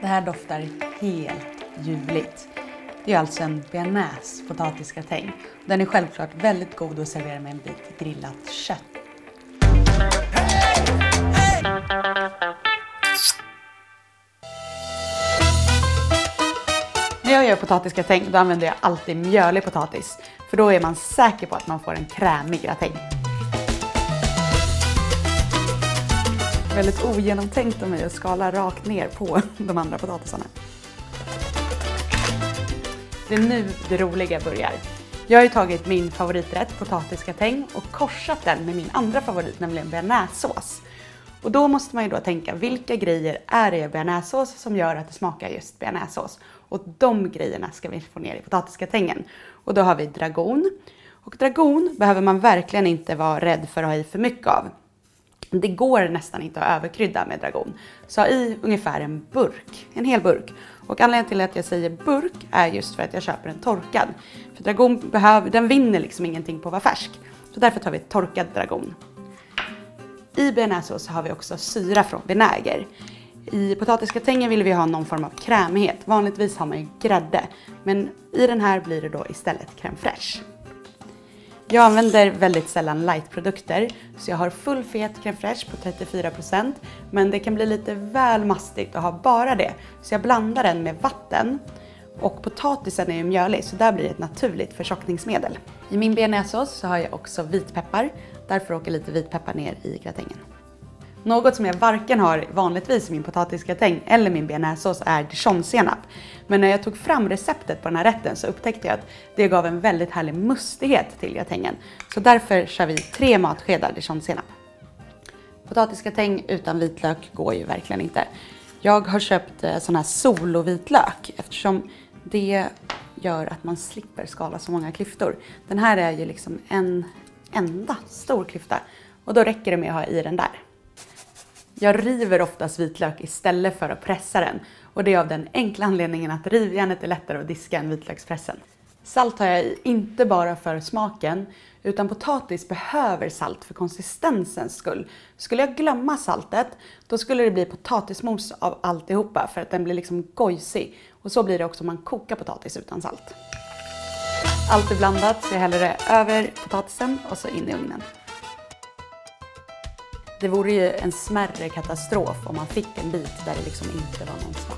Det här doftar helt ljuvligt. Det är alltså en bearnaise potatisgratäng. Den är självklart väldigt god att servera med en bit grillat kött. När jag gör potatisgratäng då använder jag alltid mjölig potatis. För då är man säker på att man får en krämig gratäng. Väldigt ogenomtänkt av mig att skala rakt ner på de andra potatisarna. Det är nu det roliga börjar. Jag har ju tagit min favoriträtt, potatisgratäng, och korsat den med min andra favorit, nämligen bearnaisesås. Och då måste man ju då tänka, vilka grejer är det i bearnaisesås som gör att det smakar just bearnaisesås? Och de grejerna ska vi få ner i potatisgratängen. Och då har vi dragon. Och dragon behöver man verkligen inte vara rädd för att ha i för mycket av. Det går nästan inte att överkrydda med dragon. Så ha i ungefär en hel burk. Och anledningen till att jag säger burk är just för att jag köper en torkad. För dragon den vinner liksom ingenting på att vara färsk. Så därför tar vi torkad dragon. I bearnaisesås har vi också syra från vinäger. I potatisgratängen vill vi ha någon form av krämighet. Vanligtvis har man ju grädde. Men i den här blir det då istället crème fraîche. Jag använder väldigt sällan lightprodukter, så jag har full fet crème fraîche på 34%, men det kan bli lite väl mastigt att ha bara det. Så jag blandar den med vatten, och potatisen är ju mjölig så där blir det ett naturligt förtjockningsmedel. I min bearnaisesås så har jag också vitpeppar, därför åker lite vitpeppar ner i gratängen. Något som jag varken har vanligtvis i min potatisgratäng eller min bearnaisesås är dijonsenap. Men när jag tog fram receptet på den här rätten så upptäckte jag att det gav en väldigt härlig mustighet till gratängen. Så därför kör vi 3 matskedar dijonsenap. Potatisgratäng utan vitlök går ju verkligen inte. Jag har köpt sån här solovitlök eftersom det gör att man slipper skala så många klyftor. Den här är ju liksom en enda stor klyfta och då räcker det med att ha i den där. Jag river oftast vitlök istället för att pressa den. Och det är av den enkla anledningen att rivjärnet är lättare att diska än vitlökspressen. Salt har jag i, inte bara för smaken, utan potatis behöver salt för konsistensens skull. Skulle jag glömma saltet, då skulle det bli potatismos av alltihopa för att den blir liksom gojsig. Och så blir det också om man kokar potatis utan salt. Allt är blandat så jag häller det över potatisen och så in i ugnen. Det vore ju en smärre katastrof om man fick en bit där det liksom inte var någon smak.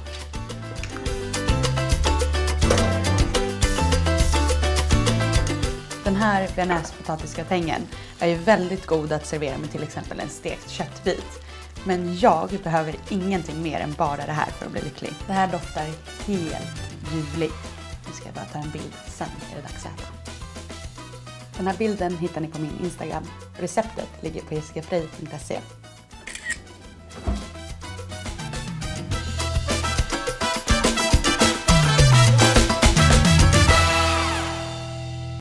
Den här bearnaise-potatisgratängen är ju väldigt god att servera med till exempel en stekt köttbit. Men jag behöver ingenting mer än bara det här för att bli lycklig. Det här doftar helt ljuvligt. Nu ska jag bara ta en bild, sen är det dags att äta. Den här bilden hittar ni på min Instagram. Receptet ligger på jessicafrey.se.